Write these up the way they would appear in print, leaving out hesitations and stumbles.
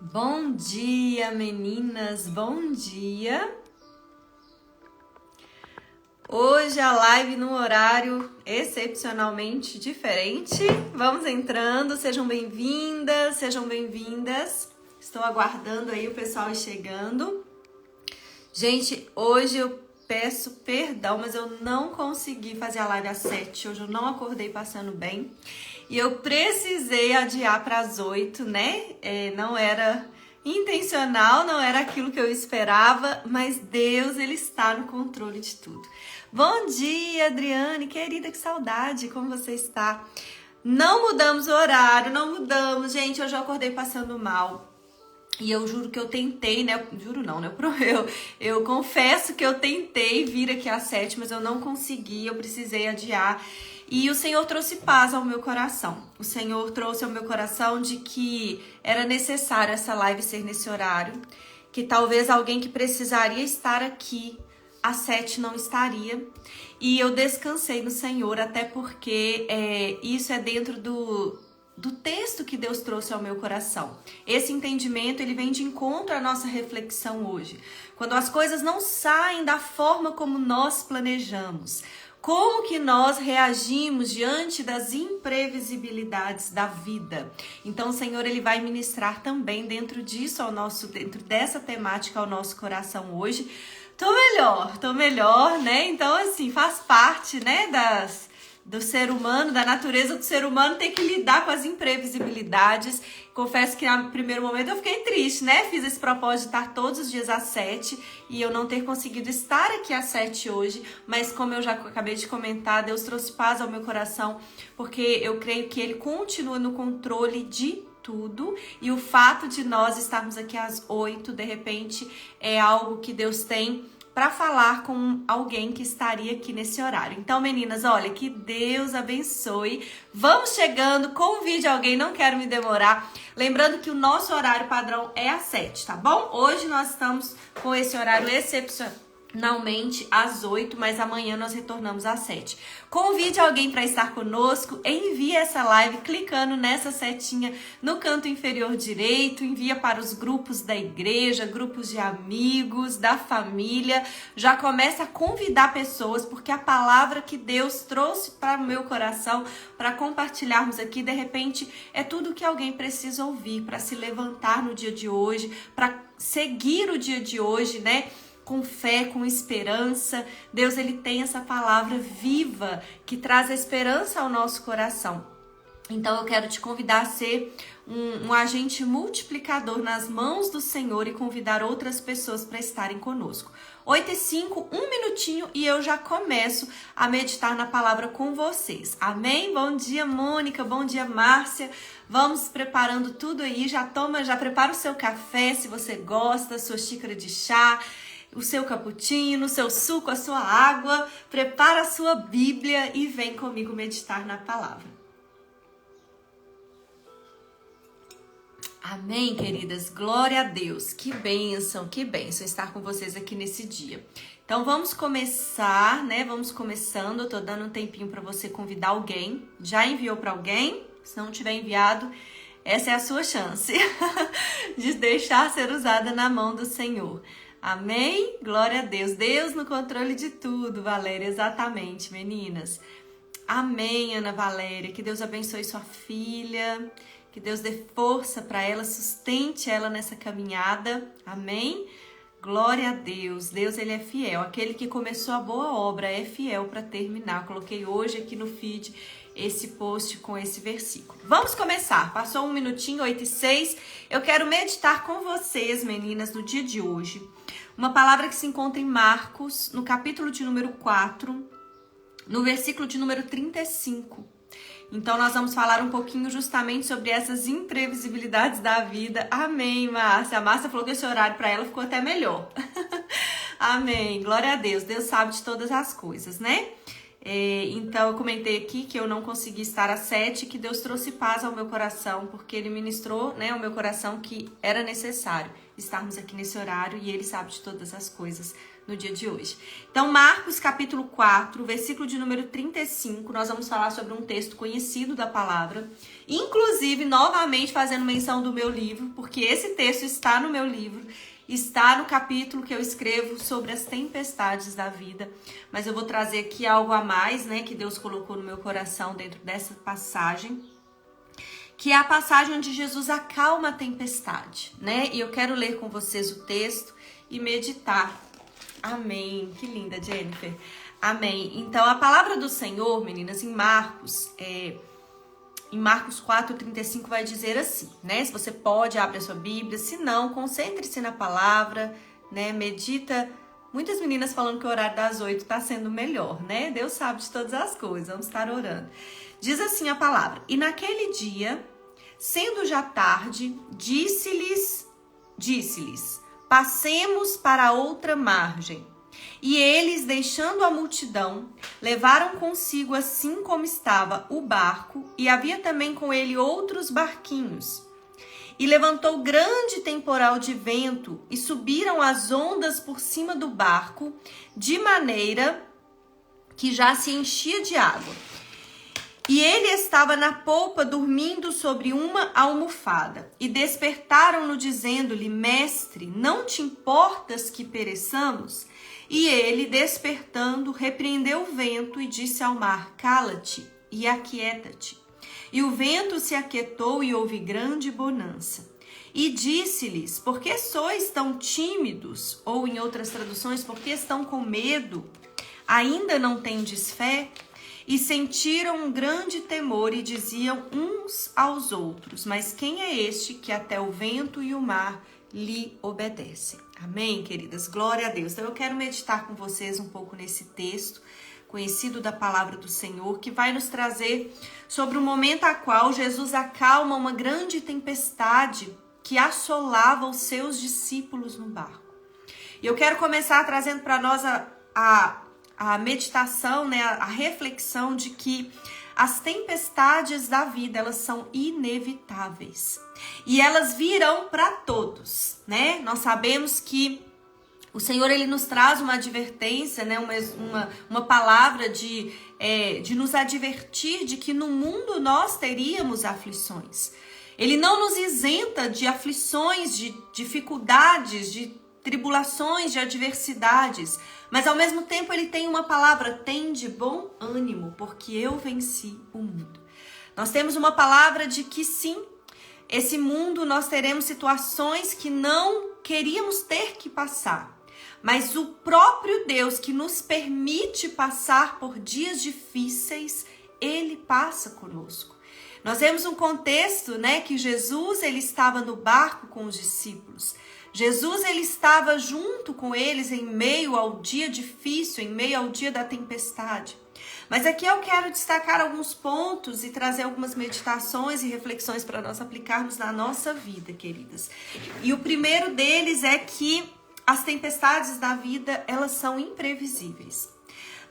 Bom dia, meninas, bom dia! Hoje a live num horário excepcionalmente diferente. Vamos entrando, sejam bem-vindas, sejam bem-vindas. Estou aguardando aí o pessoal ir chegando. Gente, hoje eu peço perdão, mas eu não consegui fazer a live às 7. Hoje eu não acordei passando bem. E eu precisei adiar para as 8, né? Não era intencional, não era aquilo que eu esperava, mas Deus, Ele está no controle de tudo. Bom dia, Adriane, querida, que saudade, como você está? Não mudamos o horário, não mudamos, gente, hoje eu acordei passando mal. E eu juro que eu tentei, né? Juro não, né? Eu confesso que eu tentei vir aqui às 7, mas eu não consegui, eu precisei adiar. E o Senhor trouxe paz ao meu coração. O Senhor trouxe ao meu coração de que era necessário essa live ser nesse horário, que talvez alguém que precisaria estar aqui às 7 não estaria. E eu descansei no Senhor, até porque isso é dentro do texto que Deus trouxe ao meu coração. Esse entendimento, ele vem de encontro à nossa reflexão hoje. Quando as coisas não saem da forma como nós planejamos, como que nós reagimos diante das imprevisibilidades da vida? Então o Senhor, ele vai ministrar também dentro disso dentro dessa temática ao nosso coração hoje. Tô melhor, né? Então assim, faz parte, né, do ser humano, da natureza do ser humano, ter que lidar com as imprevisibilidades. Confesso que no primeiro momento eu fiquei triste, né? Fiz esse propósito de estar todos os dias às 7 e eu não ter conseguido estar aqui às 7 hoje, mas como eu já acabei de comentar, Deus trouxe paz ao meu coração, porque eu creio que Ele continua no controle de tudo, e o fato de nós estarmos aqui às 8, de repente, é algo que Deus tem para falar com alguém que estaria aqui nesse horário. Então, meninas, olha, que Deus abençoe. Vamos chegando, convide alguém, não quero me demorar. Lembrando que o nosso horário padrão é às 7, tá bom? Hoje nós estamos com esse horário excepcionalmente às 8, mas amanhã nós retornamos às 7. Convide alguém para estar conosco, envie essa live clicando nessa setinha no canto inferior direito, envia para os grupos da igreja, grupos de amigos, da família, já começa a convidar pessoas, porque a palavra que Deus trouxe para o meu coração, para compartilharmos aqui, de repente, é tudo que alguém precisa ouvir para se levantar no dia de hoje, para seguir o dia de hoje, né? Com fé, com esperança. Deus, ele tem essa palavra viva que traz a esperança ao nosso coração. Então eu quero te convidar a ser um agente multiplicador nas mãos do Senhor e convidar outras pessoas para estarem conosco. 8h05, um minutinho e eu já começo a meditar na palavra com vocês. Amém? Bom dia, Mônica. Bom dia, Márcia. Vamos preparando tudo aí. Já prepara o seu café, se você gosta, a sua xícara de chá, o seu cappuccino, o seu suco, a sua água, prepara a sua Bíblia e vem comigo meditar na palavra. Amém, queridas? Glória a Deus. Que bênção estar com vocês aqui nesse dia. Então vamos começar, né? Vamos começando. Eu tô dando um tempinho para você convidar alguém. Já enviou para alguém? Se não tiver enviado, essa é a sua chance de deixar ser usada na mão do Senhor. Amém? Glória a Deus. Deus no controle de tudo, Valéria. Exatamente, meninas. Amém, Ana Valéria. Que Deus abençoe sua filha. Que Deus dê força para ela, sustente ela nessa caminhada. Amém? Glória a Deus. Deus, ele é fiel. Aquele que começou a boa obra é fiel para terminar. Coloquei hoje aqui no feed esse post com esse versículo. Vamos começar. Passou um minutinho, 8h06. Eu quero meditar com vocês, meninas, no dia de hoje. Uma palavra que se encontra em Marcos, no capítulo de número 4, no versículo de número 35. Então, nós vamos falar um pouquinho justamente sobre essas imprevisibilidades da vida. Amém, Márcia. A Márcia falou que esse horário para ela ficou até melhor. Amém. Glória a Deus. Deus sabe de todas as coisas, né? Então, eu comentei aqui que eu não consegui estar às 7, que Deus trouxe paz ao meu coração, porque Ele ministrou, né, ao meu coração que era necessário estarmos aqui nesse horário e Ele sabe de todas as coisas no dia de hoje. Então, Marcos capítulo 4, versículo de número 35, nós vamos falar sobre um texto conhecido da palavra, inclusive, novamente fazendo menção do meu livro, porque esse texto está no meu livro, está no capítulo que eu escrevo sobre as tempestades da vida, mas eu vou trazer aqui algo a mais, né, que Deus colocou no meu coração dentro dessa passagem, que é a passagem onde Jesus acalma a tempestade, né? E eu quero ler com vocês o texto e meditar. Amém. Que linda, Jennifer. Amém. Então, a palavra do Senhor, meninas, em Marcos 4:35 vai dizer assim, né? Se você pode, abre a sua Bíblia. Se não, concentre-se na palavra, né? Medita. Muitas meninas falando que o horário das 8 está sendo melhor, né? Deus sabe de todas as coisas. Vamos estar orando. Diz assim a palavra: E naquele dia, sendo já tarde, disse-lhes, passemos para outra margem. E eles, deixando a multidão, levaram consigo, assim como estava, o barco, e havia também com ele outros barquinhos. E levantou grande temporal de vento, e subiram as ondas por cima do barco, de maneira que já se enchia de água. E ele estava na polpa, dormindo sobre uma almofada. E despertaram-no, dizendo-lhe: Mestre, não te importas que pereçamos? E ele, despertando, repreendeu o vento e disse ao mar: Cala-te e aquieta-te. E o vento se aquietou e houve grande bonança. E disse-lhes: Por que sois tão tímidos? Ou em outras traduções, por que estão com medo? Ainda não tendes fé? E sentiram um grande temor e diziam uns aos outros: Mas quem é este que até o vento e o mar lhe obedecem? Amém, queridas? Glória a Deus. Então eu quero meditar com vocês um pouco nesse texto conhecido da palavra do Senhor, que vai nos trazer sobre o momento a qual Jesus acalma uma grande tempestade que assolava os seus discípulos no barco. E eu quero começar trazendo para nós a meditação, né, a reflexão de que as tempestades da vida, elas são inevitáveis. E elas virão para todos, né? Nós sabemos que o Senhor, ele nos traz uma advertência, né? Uma palavra de nos advertir de que no mundo nós teríamos aflições. Ele não nos isenta de aflições, de dificuldades, de tribulações, de adversidades, mas ao mesmo tempo ele tem uma palavra: tende bom ânimo, porque eu venci o mundo. Nós temos uma palavra de que sim, esse mundo nós teremos situações que não queríamos ter que passar, mas o próprio Deus que nos permite passar por dias difíceis, ele passa conosco. Nós vemos um contexto, né, que Jesus, ele estava no barco com os discípulos. Jesus, ele estava junto com eles em meio ao dia difícil, em meio ao dia da tempestade. Mas aqui eu quero destacar alguns pontos e trazer algumas meditações e reflexões para nós aplicarmos na nossa vida, queridas. E o primeiro deles é que as tempestades da vida, elas são imprevisíveis.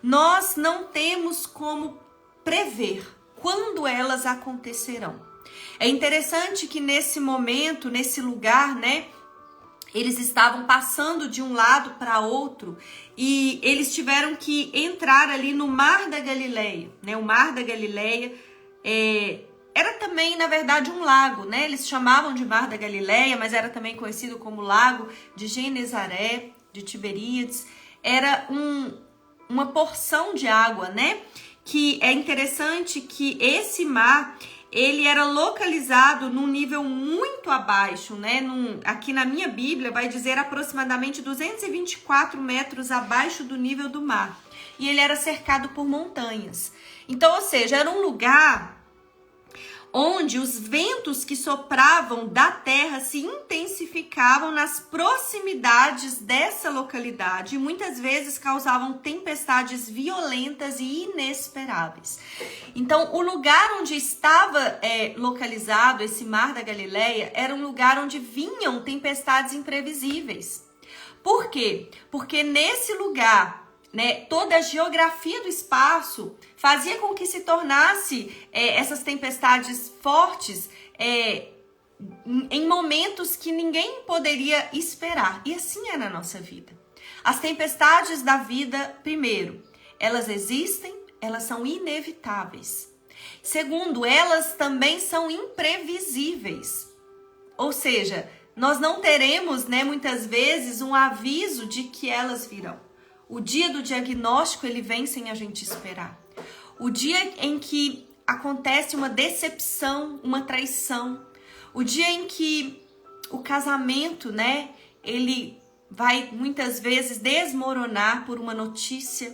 Nós não temos como prever quando elas acontecerão. É interessante que nesse momento, nesse lugar, né, eles estavam passando de um lado para outro e eles tiveram que entrar ali no Mar da Galileia, né? O Mar da Galileia era também, na verdade, um lago, né? Eles chamavam de Mar da Galileia, mas era também conhecido como Lago de Genezaré, de Tiberíades. Era uma porção de água, né? Que é interessante que esse mar, ele era localizado num nível muito abaixo, né? Aqui na minha Bíblia vai dizer aproximadamente 224 metros abaixo do nível do mar. E ele era cercado por montanhas. Então, ou seja, era um lugar onde os ventos que sopravam da terra se intensificavam nas proximidades dessa localidade e muitas vezes causavam tempestades violentas e inesperáveis. Então, o lugar onde estava localizado esse Mar da Galileia era um lugar onde vinham tempestades imprevisíveis. Por quê? Porque nesse lugar, né, toda a geografia do espaço fazia com que se tornasse essas tempestades fortes em momentos que ninguém poderia esperar. E assim é na nossa vida. As tempestades da vida, primeiro, elas existem, elas são inevitáveis. Segundo, elas também são imprevisíveis. Ou seja, nós não teremos, muitas vezes, um aviso de que elas virão. O dia do diagnóstico, ele vem sem a gente esperar. O dia em que acontece uma decepção, uma traição. O dia em que o casamento, ele vai muitas vezes desmoronar por uma notícia,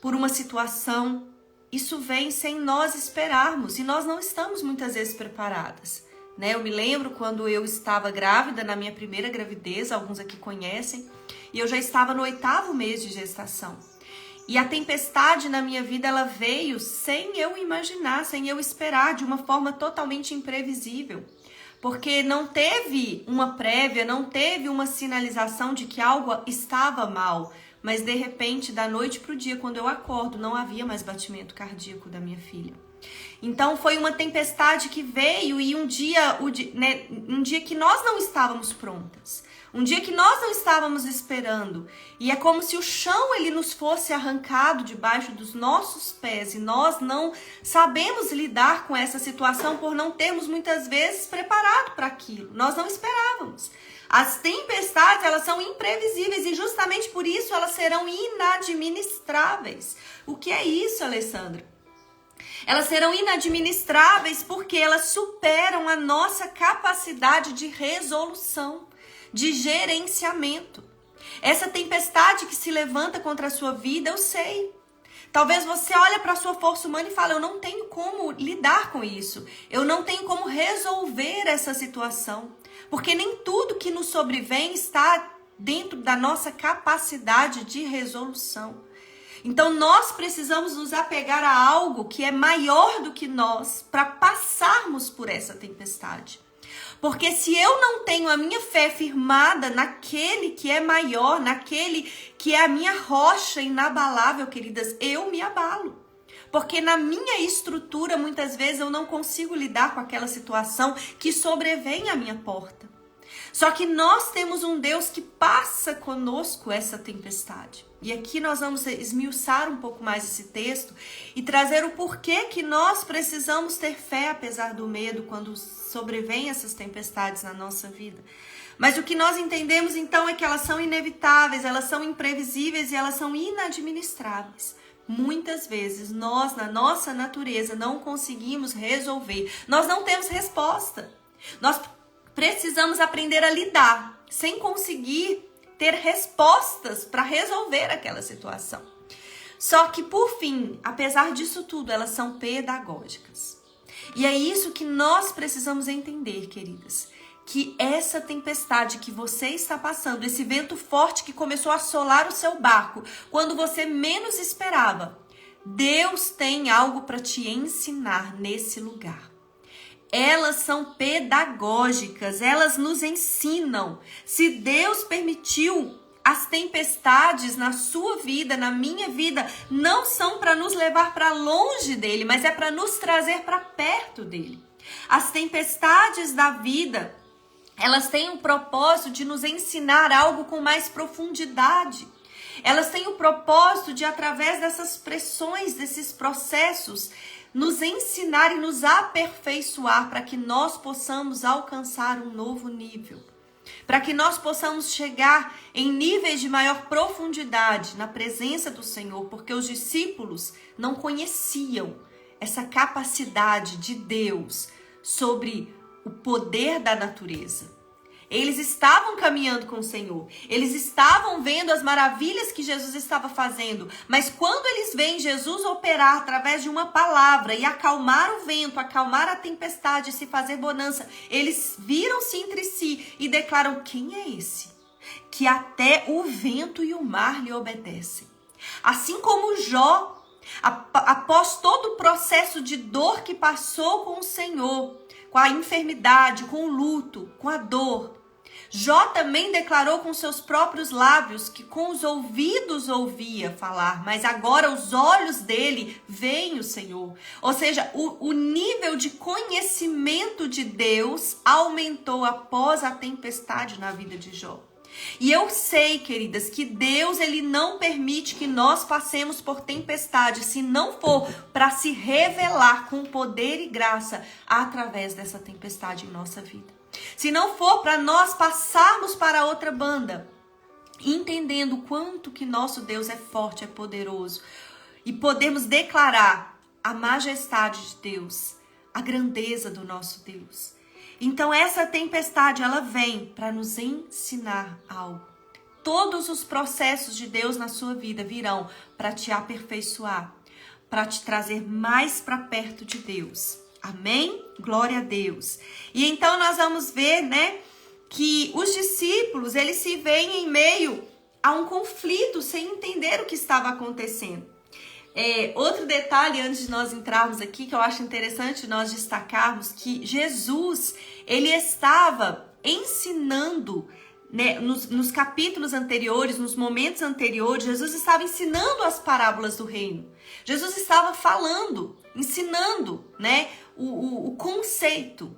por uma situação. Isso vem sem nós esperarmos e nós não estamos muitas vezes preparadas. Eu me lembro quando eu estava grávida, na minha primeira gravidez, alguns aqui conhecem, e eu já estava no 8º mês de gestação. E a tempestade na minha vida, ela veio sem eu imaginar, sem eu esperar, de uma forma totalmente imprevisível. Porque não teve uma prévia, não teve uma sinalização de que algo estava mal. Mas de repente, da noite para o dia, quando eu acordo, não havia mais batimento cardíaco da minha filha. Então foi uma tempestade que veio e um dia que nós não estávamos prontas. Um dia que nós não estávamos esperando. E é como se o chão ele nos fosse arrancado debaixo dos nossos pés. E nós não sabemos lidar com essa situação por não termos muitas vezes preparado para aquilo. Nós não esperávamos. As tempestades, elas são imprevisíveis e justamente por isso elas serão inadministráveis. O que é isso, Alessandra? Elas serão inadministráveis porque elas superam a nossa capacidade de resolução, de gerenciamento. Essa tempestade que se levanta contra a sua vida, eu sei. Talvez você olhe para a sua força humana e fale, eu não tenho como lidar com isso. Eu não tenho como resolver essa situação. Porque nem tudo que nos sobrevém está dentro da nossa capacidade de resolução. Então nós precisamos nos apegar a algo que é maior do que nós para passarmos por essa tempestade. Porque se eu não tenho a minha fé firmada naquele que é maior, naquele que é a minha rocha inabalável, queridas, eu me abalo. Porque na minha estrutura, muitas vezes, eu não consigo lidar com aquela situação que sobrevém à minha porta. Só que nós temos um Deus que passa conosco essa tempestade. E aqui nós vamos esmiuçar um pouco mais esse texto e trazer o porquê que nós precisamos ter fé apesar do medo quando sobrevêm essas tempestades na nossa vida. Mas o que nós entendemos então é que elas são inevitáveis, elas são imprevisíveis e elas são inadministráveis. Muitas vezes nós, na nossa natureza, não conseguimos resolver. Nós não temos resposta. Nós precisamos aprender a lidar sem conseguir ter respostas para resolver aquela situação. Só que, por fim, apesar disso tudo, elas são pedagógicas. E é isso que nós precisamos entender, queridas. Que essa tempestade que você está passando, esse vento forte que começou a assolar o seu barco, quando você menos esperava, Deus tem algo para te ensinar nesse lugar. Elas são pedagógicas, elas nos ensinam. Se Deus permitiu as tempestades na sua vida, na minha vida, não são para nos levar para longe dele, mas é para nos trazer para perto dele. As tempestades da vida, elas têm o propósito de nos ensinar algo com mais profundidade. Elas têm o propósito de, através dessas pressões, desses processos, nos ensinar e nos aperfeiçoar para que nós possamos alcançar um novo nível. Para que nós possamos chegar em níveis de maior profundidade na presença do Senhor, porque os discípulos não conheciam essa capacidade de Deus sobre o poder da natureza. Eles estavam caminhando com o Senhor, eles estavam vendo as maravilhas que Jesus estava fazendo, mas quando eles veem Jesus operar através de uma palavra e acalmar o vento, acalmar a tempestade, se fazer bonança, eles viram-se entre si e declaram, quem é esse? Que até o vento e o mar lhe obedecem. Assim como Jó, após todo o processo de dor que passou com o Senhor, com a enfermidade, com o luto, com a dor, Jó também declarou com seus próprios lábios que com os ouvidos ouvia falar, mas agora os olhos dele veem o Senhor. Ou seja, o nível de conhecimento de Deus aumentou após a tempestade na vida de Jó. E eu sei, queridas, que Deus, ele não permite que nós passemos por tempestade, se não for para se revelar com poder e graça através dessa tempestade em nossa vida. Se não for para nós passarmos para outra banda, entendendo o quanto que nosso Deus é forte, é poderoso, e podemos declarar a majestade de Deus, a grandeza do nosso Deus. Então essa tempestade, ela vem para nos ensinar algo. Todos os processos de Deus na sua vida virão para te aperfeiçoar, para te trazer mais para perto de Deus. Amém? Glória a Deus. E então nós vamos ver, né, que os discípulos, eles se veem em meio a um conflito, sem entender o que estava acontecendo. Outro detalhe, antes de nós entrarmos aqui, que eu acho interessante nós destacarmos, que Jesus, ele estava ensinando, né, nos capítulos anteriores, nos momentos anteriores, Jesus estava ensinando as parábolas do reino. Jesus estava falando, ensinando, né, o conceito,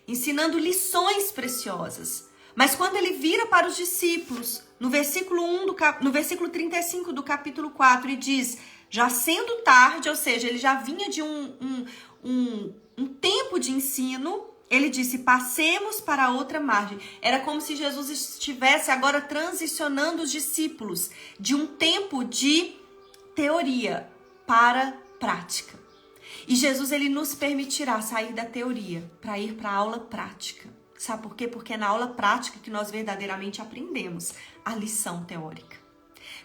ensinando lições preciosas. Mas quando ele vira para os discípulos, no versículo 35 do capítulo 4, e diz: já sendo tarde, ou seja, ele já vinha de um tempo de ensino, ele disse: passemos para outra margem. Era como se Jesus estivesse agora transicionando os discípulos de um tempo de teoria para prática. E Jesus, ele nos permitirá sair da teoria para ir para a aula prática. Sabe por quê? Porque é na aula prática que nós verdadeiramente aprendemos a lição teórica.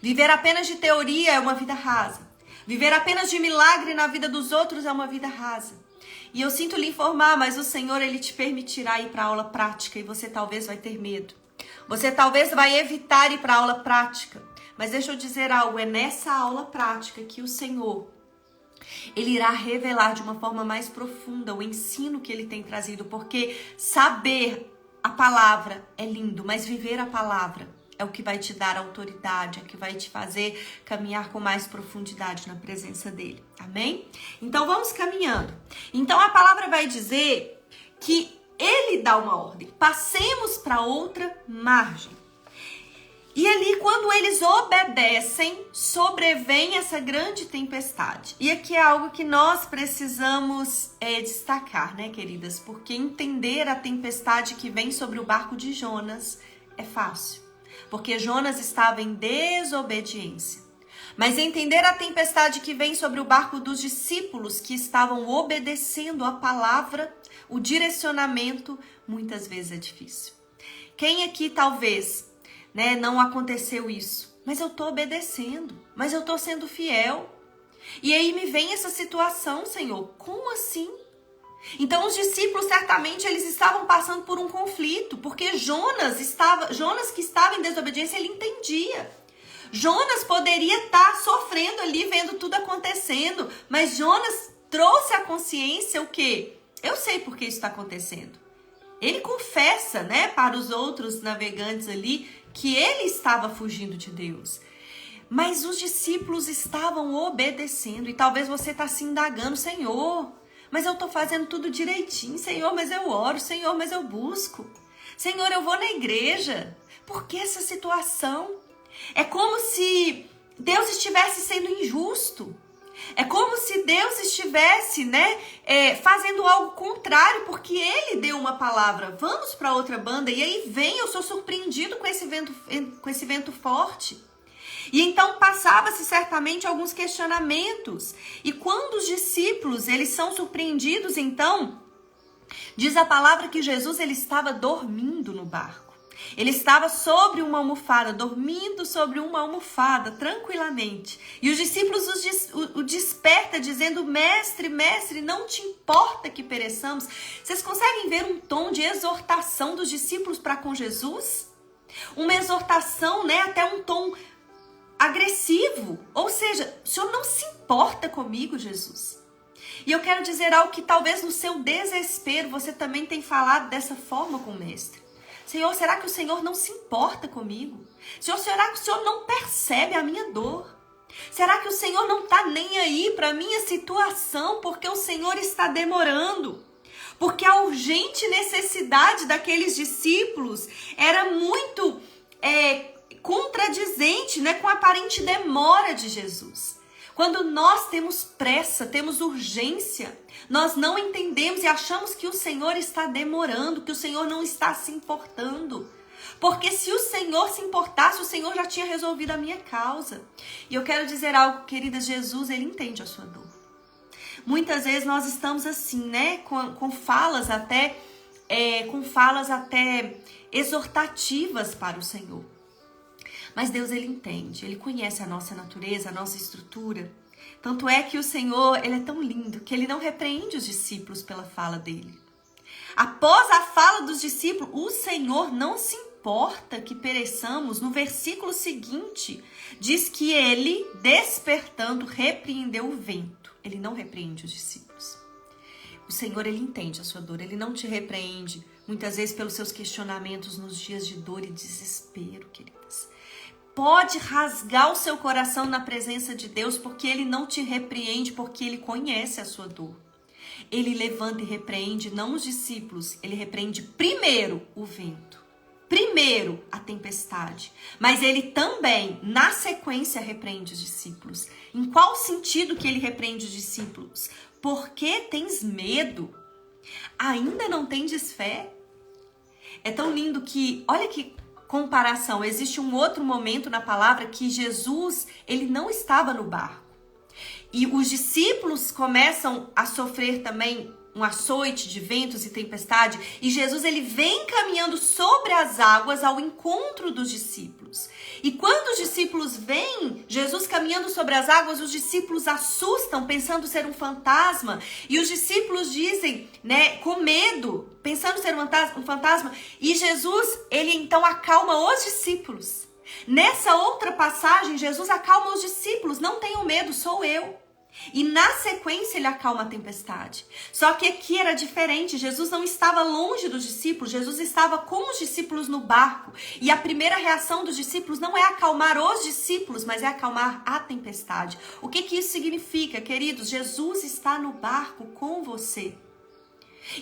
Viver apenas de teoria é uma vida rasa. Viver apenas de milagre na vida dos outros é uma vida rasa. E eu sinto lhe informar, mas o Senhor, ele te permitirá ir para a aula prática e você talvez vai ter medo. Você talvez vai evitar ir para a aula prática. Mas deixa eu dizer algo, é nessa aula prática que o Senhor, ele irá revelar de uma forma mais profunda o ensino que ele tem trazido, porque saber a palavra é lindo, mas viver a palavra é o que vai te dar autoridade, é o que vai te fazer caminhar com mais profundidade na presença dele. Amém? Então vamos caminhando. Então a palavra vai dizer que ele dá uma ordem. Passemos para outra margem. E ali, quando eles obedecem, sobrevém essa grande tempestade. E aqui é algo que nós precisamos destacar, né, queridas? Porque entender a tempestade que vem sobre o barco de Jonas é fácil. Porque Jonas estava em desobediência. Mas entender a tempestade que vem sobre o barco dos discípulos que estavam obedecendo a palavra, o direcionamento, muitas vezes é difícil. Quem aqui talvez, né, não aconteceu isso? Mas eu estou obedecendo, mas eu estou sendo fiel. E aí me vem essa situação, Senhor, como assim? Então os discípulos certamente eles estavam passando por um conflito, porque Jonas que estava em desobediência, ele entendia. Jonas poderia estar sofrendo ali, vendo tudo acontecendo, mas Jonas trouxe à consciência o quê? Eu sei por que isso está acontecendo. Ele confessa, né, para os outros navegantes ali que ele estava fugindo de Deus. Mas os discípulos estavam obedecendo, e talvez você está se indagando: Senhor, mas eu estou fazendo tudo direitinho. Senhor, mas eu oro. Senhor, mas eu busco. Senhor, eu vou na igreja. Por que essa situação? É como se Deus estivesse sendo injusto. É como se Deus estivesse, né, fazendo algo contrário, porque Ele deu uma palavra. Vamos para outra banda. E aí eu sou surpreendido com esse vento forte. E então passava-se certamente alguns questionamentos. E quando os discípulos, eles são surpreendidos, então, diz a palavra que Jesus, ele estava dormindo no barco. Ele estava sobre uma almofada, dormindo sobre uma almofada, tranquilamente. E os discípulos o despertam, dizendo: Mestre, mestre, não te importa que pereçamos? Vocês conseguem ver um tom de exortação dos discípulos para com Jesus? Uma exortação, né, até um tom agressivo, ou seja, o Senhor não se importa comigo, Jesus. E eu quero dizer algo que talvez no seu desespero você também tem falado dessa forma com o mestre. Senhor, será que o Senhor não se importa comigo? Senhor, será que o Senhor não percebe a minha dor? Será que o Senhor não está nem aí para a minha situação porque o Senhor está demorando? Porque a urgente necessidade daqueles discípulos era muito contradizente, né, com a aparente demora de Jesus. Quando nós temos pressa, temos urgência, nós não entendemos e achamos que o Senhor está demorando, que o Senhor não está se importando. Porque se o Senhor se importasse, o Senhor já tinha resolvido a minha causa. E eu quero dizer algo, querida, Jesus, ele entende a sua dor. Muitas vezes nós estamos assim, né, com falas até exortativas para o Senhor. Mas Deus, ele entende, ele conhece a nossa natureza, a nossa estrutura. Tanto é que o Senhor, ele é tão lindo que ele não repreende os discípulos pela fala dele. Após a fala dos discípulos, o Senhor não se importa que pereçamos. No versículo seguinte, diz que ele, despertando, repreendeu o vento. Ele não repreende os discípulos. O Senhor, ele entende a sua dor, ele não te repreende, muitas vezes pelos seus questionamentos nos dias de dor e desespero, queridas. Pode rasgar o seu coração na presença de Deus, porque ele não te repreende, porque ele conhece a sua dor. Ele levanta e repreende não os discípulos, ele repreende primeiro o vento, primeiro a tempestade, mas ele também, na sequência, repreende os discípulos. Em qual sentido que ele repreende os discípulos? Porque tens medo? Ainda não tendes fé? É tão lindo que, olha que comparação, existe um outro momento na palavra que Jesus, ele não estava no barco. E os discípulos começam a sofrer também um açoite de ventos e tempestade, e Jesus, ele vem caminhando sobre as águas ao encontro dos discípulos. E quando os discípulos veem Jesus caminhando sobre as águas, os discípulos assustam, pensando ser um fantasma, e os discípulos dizem, né, com medo, pensando ser um fantasma, e Jesus, ele então acalma os discípulos. Nessa outra passagem, Jesus acalma os discípulos, não tenham medo, sou eu. E na sequência ele acalma a tempestade. Só que aqui era diferente, Jesus não estava longe dos discípulos, Jesus estava com os discípulos no barco. E a primeira reação dos discípulos não é acalmar os discípulos, mas é acalmar a tempestade. O que isso significa, queridos? Jesus está no barco com você.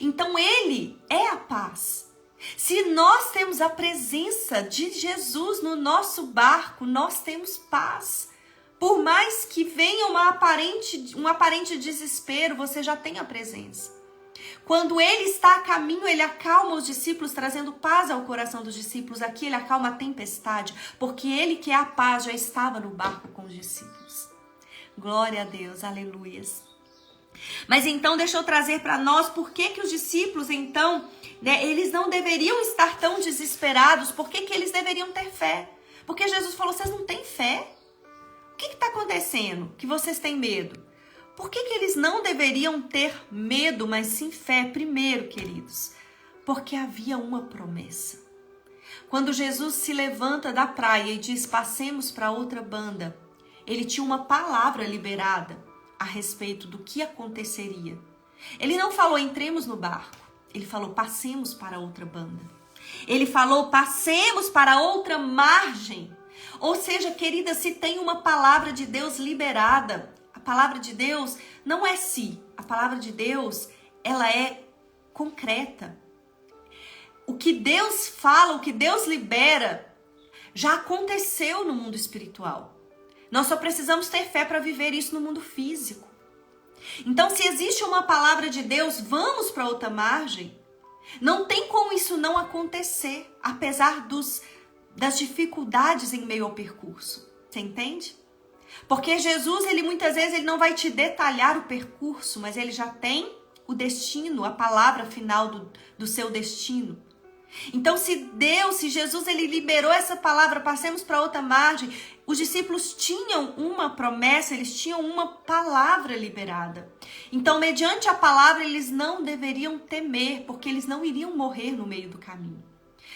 Então ele é a paz. Se nós temos a presença de Jesus no nosso barco, nós temos paz. Por mais que venha um aparente desespero, você já tem a presença. Quando ele está a caminho, ele acalma os discípulos, trazendo paz ao coração dos discípulos. Aqui ele acalma a tempestade, porque ele que é a paz já estava no barco com os discípulos. Glória a Deus, aleluias. Mas então deixa eu trazer para nós por que os discípulos então, né, eles não deveriam estar tão desesperados, por que eles deveriam ter fé? Porque Jesus falou, vocês não têm fé? O que está acontecendo que vocês têm medo? Por que eles não deveriam ter medo, mas sim fé? Primeiro, queridos, porque havia uma promessa. Quando Jesus se levanta da praia e diz, passemos para outra banda, ele tinha uma palavra liberada a respeito do que aconteceria. Ele não falou, entremos no barco. Ele falou, passemos para outra banda. Ele falou, passemos para outra margem. Ou seja, querida, se tem uma palavra de Deus liberada, a palavra de Deus não é si, a palavra de Deus, ela é concreta. O que Deus fala, o que Deus libera, já aconteceu no mundo espiritual. Nós só precisamos ter fé para viver isso no mundo físico. Então, se existe uma palavra de Deus, vamos para outra margem. Não tem como isso não acontecer, apesar das dificuldades em meio ao percurso. Você entende? Porque Jesus, ele muitas vezes ele não vai te detalhar o percurso, mas ele já tem o destino, a palavra final do seu destino. Então, se Jesus, ele liberou essa palavra, passemos para outra margem, os discípulos tinham uma promessa, eles tinham uma palavra liberada. Então, mediante a palavra, eles não deveriam temer, porque eles não iriam morrer no meio do caminho.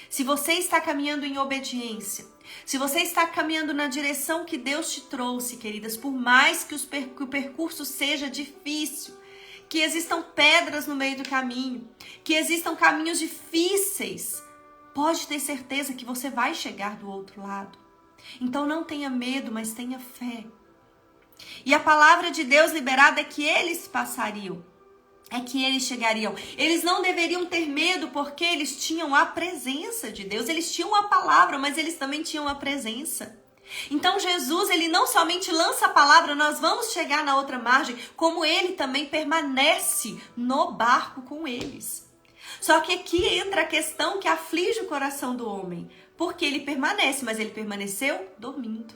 Se você está caminhando em obediência, se você está caminhando na direção que Deus te trouxe, queridas, por mais que o percurso seja difícil, que existam pedras no meio do caminho, que existam caminhos difíceis, pode ter certeza que você vai chegar do outro lado. Então não tenha medo, mas tenha fé. E a palavra de Deus liberada é que eles passariam. é que eles chegariam. Eles não deveriam ter medo porque eles tinham a presença de Deus. Eles tinham a palavra, mas eles também tinham a presença. Então Jesus, ele não somente lança a palavra, nós vamos chegar na outra margem, como ele também permanece no barco com eles. Só que aqui entra a questão que aflige o coração do homem. Porque ele permanece, mas ele permaneceu dormindo.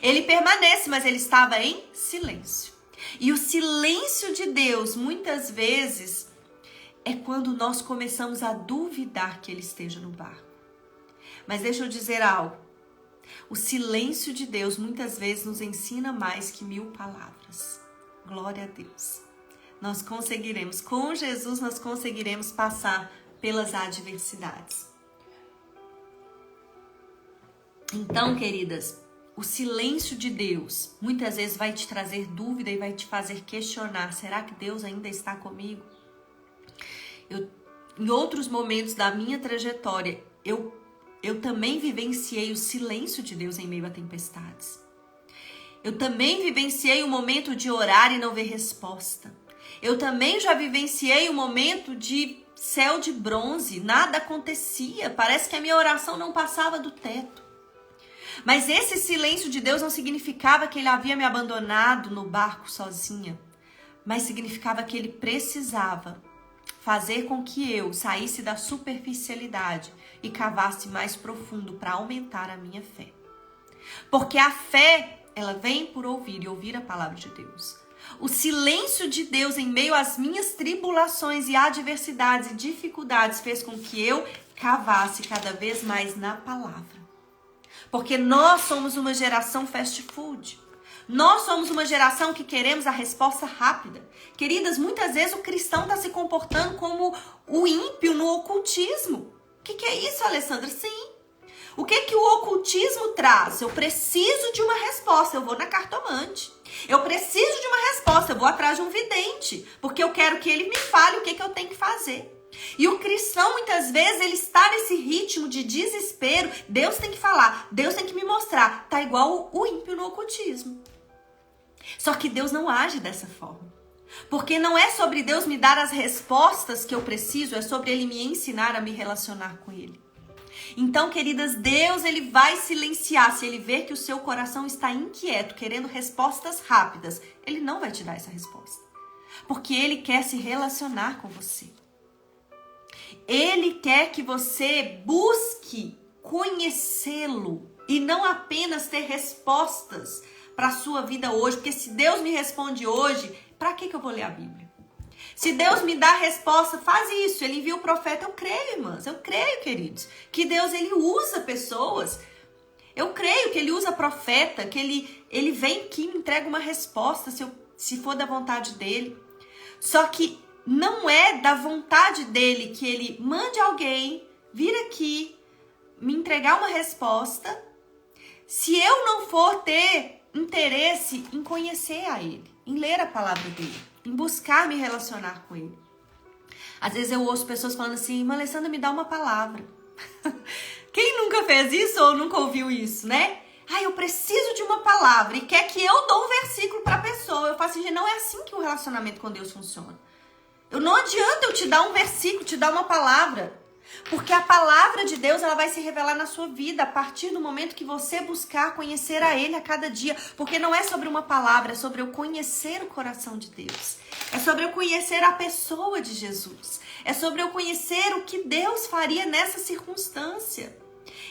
Ele permanece, mas ele estava em silêncio. E o silêncio de Deus, muitas vezes, é quando nós começamos a duvidar que ele esteja no barco. Mas deixa eu dizer algo. O silêncio de Deus, muitas vezes, nos ensina mais que 1000 palavras. Glória a Deus. Nós conseguiremos, com Jesus, nós conseguiremos passar pelas adversidades. Então, queridas, o silêncio de Deus muitas vezes vai te trazer dúvida e vai te fazer questionar. Será que Deus ainda está comigo? Em outros momentos da minha trajetória, eu também vivenciei o silêncio de Deus em meio a tempestades. Eu também vivenciei o momento de orar e não ver resposta. Eu também já vivenciei o momento de céu de bronze, nada acontecia, parece que a minha oração não passava do teto. Mas esse silêncio de Deus não significava que ele havia me abandonado no barco sozinha, mas significava que ele precisava fazer com que eu saísse da superficialidade e cavasse mais profundo para aumentar a minha fé. Porque a fé, ela vem por ouvir e ouvir a palavra de Deus. O silêncio de Deus em meio às minhas tribulações e adversidades e dificuldades fez com que eu cavasse cada vez mais na palavra. Porque nós somos uma geração fast food. Nós somos uma geração que queremos a resposta rápida. Queridas, muitas vezes o cristão está se comportando como o ímpio no ocultismo. O que é isso, Alessandra? Sim. O que o ocultismo traz? Eu preciso de uma resposta, eu vou na cartomante. Eu preciso de uma resposta, eu vou atrás de um vidente. Porque eu quero que ele me fale o que eu tenho que fazer. E o cristão, muitas vezes, ele está nesse ritmo de desespero. Deus tem que falar, Deus tem que me mostrar. Tá igual o ímpio no ocultismo. Só que Deus não age dessa forma. Porque não é sobre Deus me dar as respostas que eu preciso, é sobre Ele me ensinar a me relacionar com Ele. Então, queridas, Deus, Ele vai silenciar. Se Ele ver que o seu coração está inquieto, querendo respostas rápidas, Ele não vai te dar essa resposta. Porque Ele quer se relacionar com você. Ele quer que você busque conhecê-lo e não apenas ter respostas para a sua vida hoje. Porque se Deus me responde hoje, para que eu vou ler a Bíblia? Se Deus me dá a resposta, faz isso. Ele envia o profeta. Eu creio, irmãs. Eu creio, queridos, que Deus, ele usa pessoas. Eu creio que ele usa profeta, que ele vem aqui e me entrega uma resposta, se for da vontade dele. Só que não é da vontade dele que ele mande alguém vir aqui me entregar uma resposta se eu não for ter interesse em conhecer a ele, em ler a palavra dele, em buscar me relacionar com ele. Às vezes eu ouço pessoas falando assim, irmã Alessandra, me dá uma palavra. Quem nunca fez isso ou nunca ouviu isso, né? Eu preciso de uma palavra e quer que eu dou um versículo para a pessoa. Eu falo assim, não é assim que o relacionamento com Deus funciona. Não adianta eu te dar um versículo, te dar uma palavra. Porque a palavra de Deus, ela vai se revelar na sua vida a partir do momento que você buscar conhecer a Ele a cada dia. Porque não é sobre uma palavra, é sobre eu conhecer o coração de Deus. É sobre eu conhecer a pessoa de Jesus. É sobre eu conhecer o que Deus faria nessa circunstância.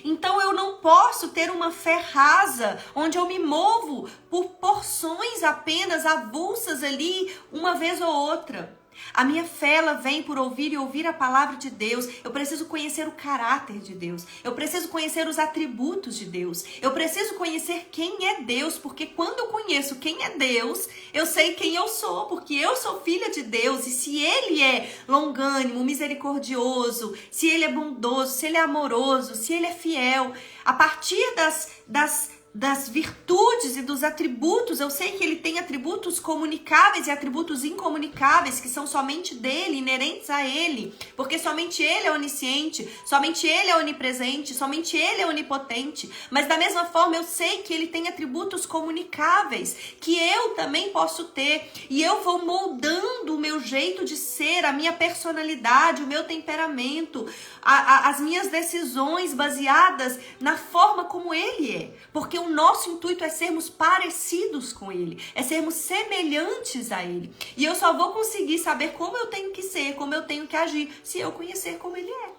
Então eu não posso ter uma fé rasa, onde eu me movo por porções apenas avulsas ali, uma vez ou outra. A minha fé, ela vem por ouvir e ouvir a palavra de Deus. Eu preciso conhecer o caráter de Deus. Eu preciso conhecer os atributos de Deus. Eu preciso conhecer quem é Deus, porque quando eu conheço quem é Deus, eu sei quem eu sou, porque eu sou filha de Deus. E se Ele é longânimo, misericordioso, se Ele é bondoso, se Ele é amoroso, se Ele é fiel, a partir das das virtudes e dos atributos. Eu sei que ele tem atributos comunicáveis e atributos incomunicáveis, que são somente dele, inerentes a ele, porque somente ele é onisciente, somente ele é onipresente, somente ele é onipotente. Mas da mesma forma eu sei que ele tem atributos comunicáveis, que eu também posso ter, e eu vou moldando o meu jeito de ser, a minha personalidade, o meu temperamento, as minhas decisões baseadas na forma como ele é, porque o nosso intuito é sermos parecidos com ele, é sermos semelhantes a ele. E eu só vou conseguir saber como eu tenho que ser, como eu tenho que agir, se eu conhecer como ele é.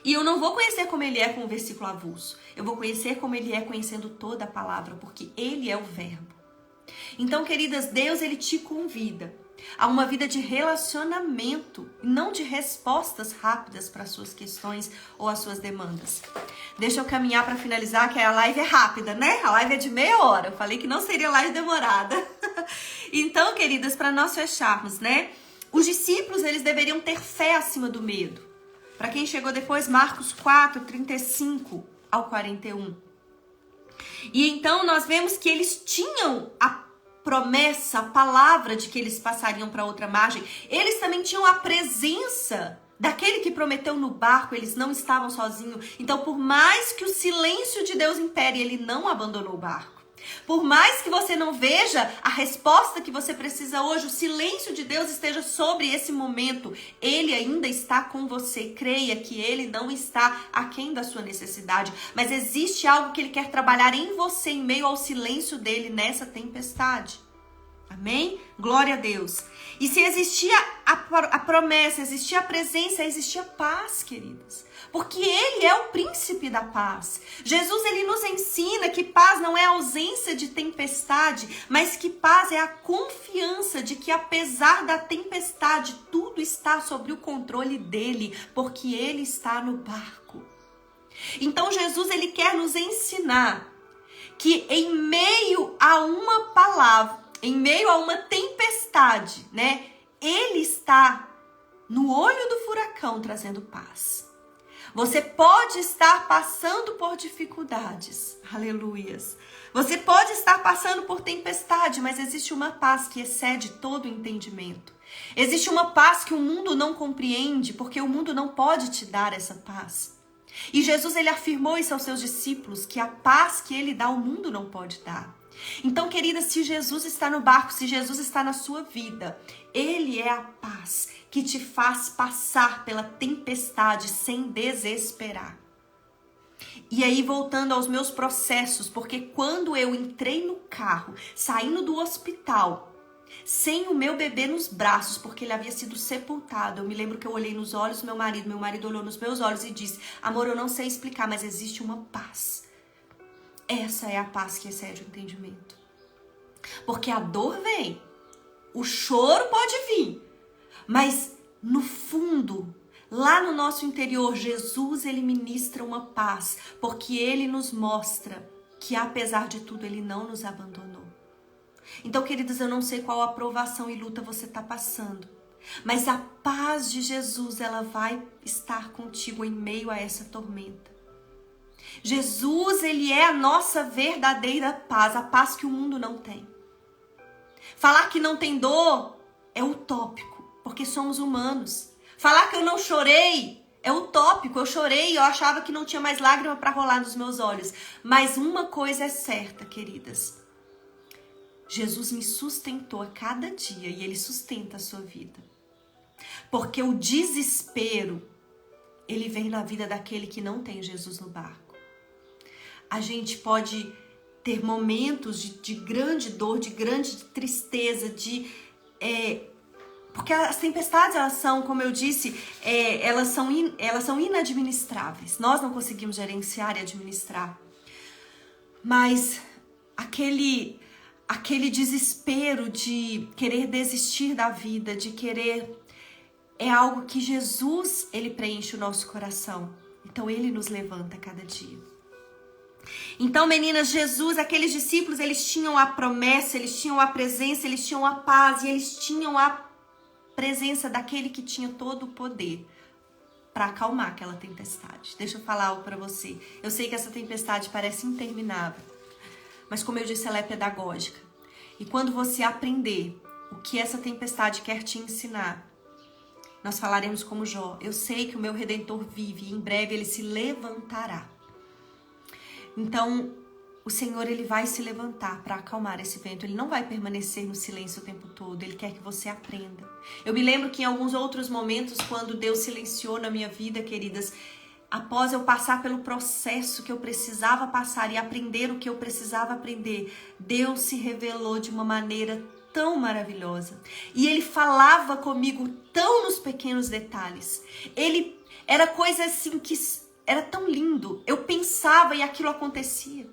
E eu não vou conhecer como ele é com o versículo avulso. Eu vou conhecer como ele é conhecendo toda a palavra, porque ele é o verbo. Então, queridas, Deus, ele te convida a uma vida de relacionamento, não de respostas rápidas para as suas questões ou as suas demandas. Deixa eu caminhar para finalizar, que a live é rápida, né? A live é de meia hora. Eu falei que não seria live demorada. Então, queridas, para nós fecharmos, né? Os discípulos, eles deveriam ter fé acima do medo. Para quem chegou depois, Marcos 4, 35 ao 41. E então nós vemos que eles tinham a promessa, a palavra de que eles passariam para outra margem. Eles também tinham a presença daquele que prometeu no barco, eles não estavam sozinhos. Então, por mais que o silêncio de Deus impere, ele não abandonou o barco. Por mais que você não veja a resposta que você precisa hoje, o silêncio de Deus esteja sobre esse momento, ele ainda está com você. Creia que ele não está aquém da sua necessidade, mas existe algo que ele quer trabalhar em você em meio ao silêncio dele nessa tempestade. Amém? Glória a Deus. E se existia a promessa, existia a presença, existia paz, queridas. Porque ele é o príncipe da paz. Jesus, ele nos ensina que paz não é ausência de tempestade, mas que paz é a confiança de que apesar da tempestade, tudo está sob o controle dele, porque ele está no barco. Então Jesus, ele quer nos ensinar que em meio a uma palavra, em meio a uma tempestade, né? Ele está no olho do furacão trazendo paz. Você pode estar passando por dificuldades, aleluias. Você pode estar passando por tempestade, mas existe uma paz que excede todo o entendimento. Existe uma paz que o mundo não compreende, porque o mundo não pode te dar essa paz. E Jesus, ele afirmou isso aos seus discípulos, que a paz que ele dá, o mundo não pode dar. Então, querida, se Jesus está no barco, se Jesus está na sua vida, ele é a paz que te faz passar pela tempestade sem desesperar. E aí, voltando aos meus processos, porque quando eu entrei no carro, saindo do hospital, sem o meu bebê nos braços, porque ele havia sido sepultado, eu me lembro que eu olhei nos olhos do meu marido olhou nos meus olhos e disse: amor, eu não sei explicar, mas existe uma paz. Essa é a paz que excede o entendimento. Porque a dor vem, o choro pode vir, mas no fundo, lá no nosso interior, Jesus, ele ministra uma paz, porque ele nos mostra que apesar de tudo, ele não nos abandonou. Então, queridos, eu não sei qual aprovação e luta você está passando, mas a paz de Jesus, ela vai estar contigo em meio a essa tormenta. Jesus, ele é a nossa verdadeira paz, a paz que o mundo não tem. Falar que não tem dor é utópico, porque somos humanos. Falar que eu não chorei é utópico, eu chorei, eu achava que não tinha mais lágrima para rolar nos meus olhos. Mas uma coisa é certa, queridas. Jesus me sustentou a cada dia e ele sustenta a sua vida. Porque o desespero, ele vem na vida daquele que não tem Jesus no barco. A gente pode ter momentos de grande dor, de grande tristeza, porque as tempestades, elas são, como eu disse, elas são inadministráveis. Nós não conseguimos gerenciar e administrar. Mas aquele desespero de querer desistir da vida, de querer, é algo que Jesus, ele preenche o nosso coração. Então ele nos levanta cada dia. Então, meninas, Jesus, aqueles discípulos, eles tinham a promessa, eles tinham a presença, eles tinham a paz e eles tinham a presença daquele que tinha todo o poder para acalmar aquela tempestade. Deixa eu falar algo para você. Eu sei que essa tempestade parece interminável, mas como eu disse, ela é pedagógica. E quando você aprender o que essa tempestade quer te ensinar, nós falaremos como Jó: eu sei que o meu Redentor vive e em breve ele se levantará. Então, o Senhor, ele vai se levantar para acalmar esse vento. Ele não vai permanecer no silêncio o tempo todo. Ele quer que você aprenda. Eu me lembro que em alguns outros momentos, quando Deus silenciou na minha vida, queridas, após eu passar pelo processo que eu precisava passar e aprender o que eu precisava aprender, Deus se revelou de uma maneira tão maravilhosa. E Ele falava comigo tão nos pequenos detalhes. Ele era coisa assim que era tão lindo. Eu pensava e aquilo acontecia.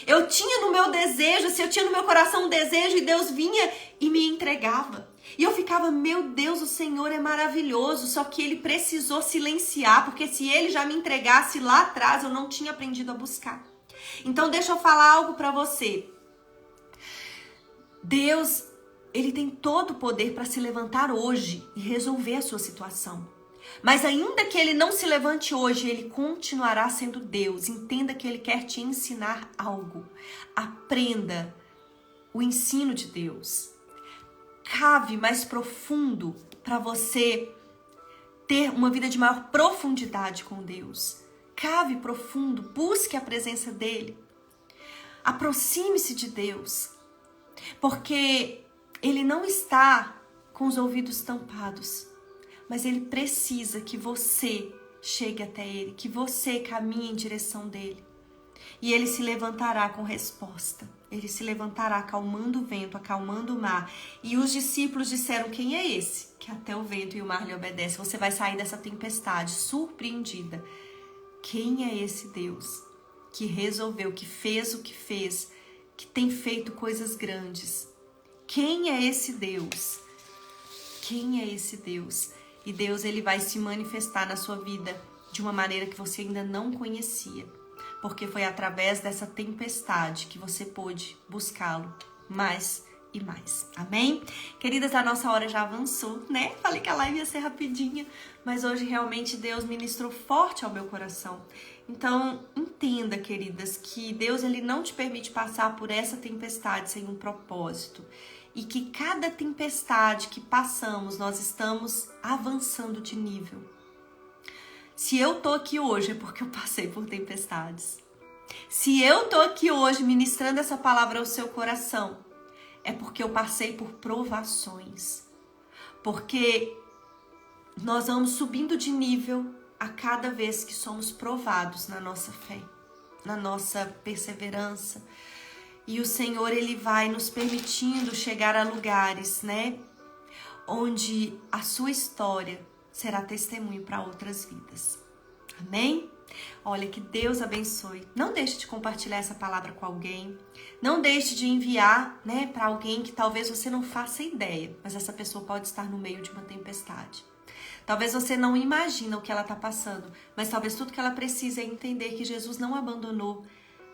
Eu tinha no meu desejo, assim, eu tinha no meu coração um desejo e Deus vinha e me entregava. E eu ficava, meu Deus, o Senhor é maravilhoso, só que Ele precisou silenciar, porque se Ele já me entregasse lá atrás, eu não tinha aprendido a buscar. Então deixa eu falar algo pra você. Deus, Ele tem todo o poder para se levantar hoje e resolver a sua situação. Mas ainda que Ele não se levante hoje, Ele continuará sendo Deus. Entenda que Ele quer te ensinar algo. Aprenda o ensino de Deus. Cave mais profundo para você ter uma vida de maior profundidade com Deus. Cave profundo, busque a presença dEle. Aproxime-se de Deus. Porque Ele não está com os ouvidos tampados. Mas Ele precisa que você chegue até Ele, que você caminhe em direção dEle. E Ele se levantará com resposta. Ele se levantará acalmando o vento, acalmando o mar. E os discípulos disseram: quem é esse? Que até o vento e o mar lhe obedecem. Você vai sair dessa tempestade surpreendida. Quem é esse Deus que resolveu, que fez o que fez, que tem feito coisas grandes? Quem é esse Deus? Quem é esse Deus? E Deus, Ele vai se manifestar na sua vida de uma maneira que você ainda não conhecia. Porque foi através dessa tempestade que você pôde buscá-lo mais e mais. Amém? Queridas, a nossa hora já avançou, né? Falei que a live ia ser rapidinha, mas hoje realmente Deus ministrou forte ao meu coração. Então, entenda, queridas, que Deus, Ele não te permite passar por essa tempestade sem um propósito. E que cada tempestade que passamos, nós estamos avançando de nível. Se eu tô aqui hoje é porque eu passei por tempestades. Se eu tô aqui hoje ministrando essa palavra ao seu coração, é porque eu passei por provações. Porque nós vamos subindo de nível a cada vez que somos provados na nossa fé, na nossa perseverança. E o Senhor, Ele vai nos permitindo chegar a lugares, né? Onde a sua história será testemunho para outras vidas. Amém? Olha, que Deus abençoe. Não deixe de compartilhar essa palavra com alguém. Não deixe de enviar, né, para alguém que talvez você não faça ideia. Mas essa pessoa pode estar no meio de uma tempestade. Talvez você não imagina o que ela está passando. Mas talvez tudo que ela precisa é entender que Jesus não abandonou.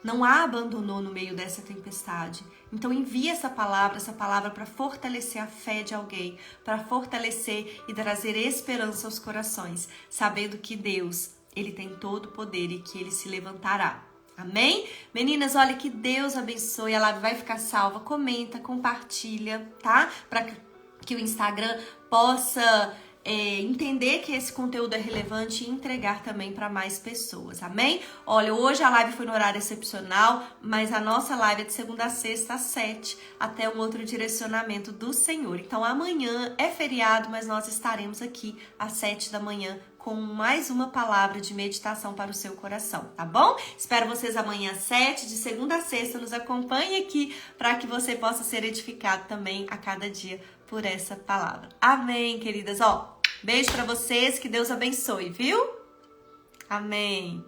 Não a abandonou no meio dessa tempestade. Então envie essa palavra para fortalecer a fé de alguém, para fortalecer e trazer esperança aos corações, sabendo que Deus, Ele tem todo o poder e que Ele se levantará. Amém? Meninas, olha, que Deus abençoe. A live vai ficar salva. Comenta, compartilha, tá? Para que o Instagram possa entender que esse conteúdo é relevante e entregar também para mais pessoas, amém? Olha, hoje a live foi no horário excepcional, mas a nossa live é de segunda a sexta às 7, até um outro direcionamento do Senhor. Então amanhã é feriado, mas nós estaremos aqui às 7 da manhã com mais uma palavra de meditação para o seu coração, tá bom? Espero vocês amanhã às 7, de segunda a sexta, nos acompanhe aqui para que você possa ser edificado também a cada dia por essa palavra. Amém, queridas? Ó, beijo para vocês, que Deus abençoe, viu? Amém.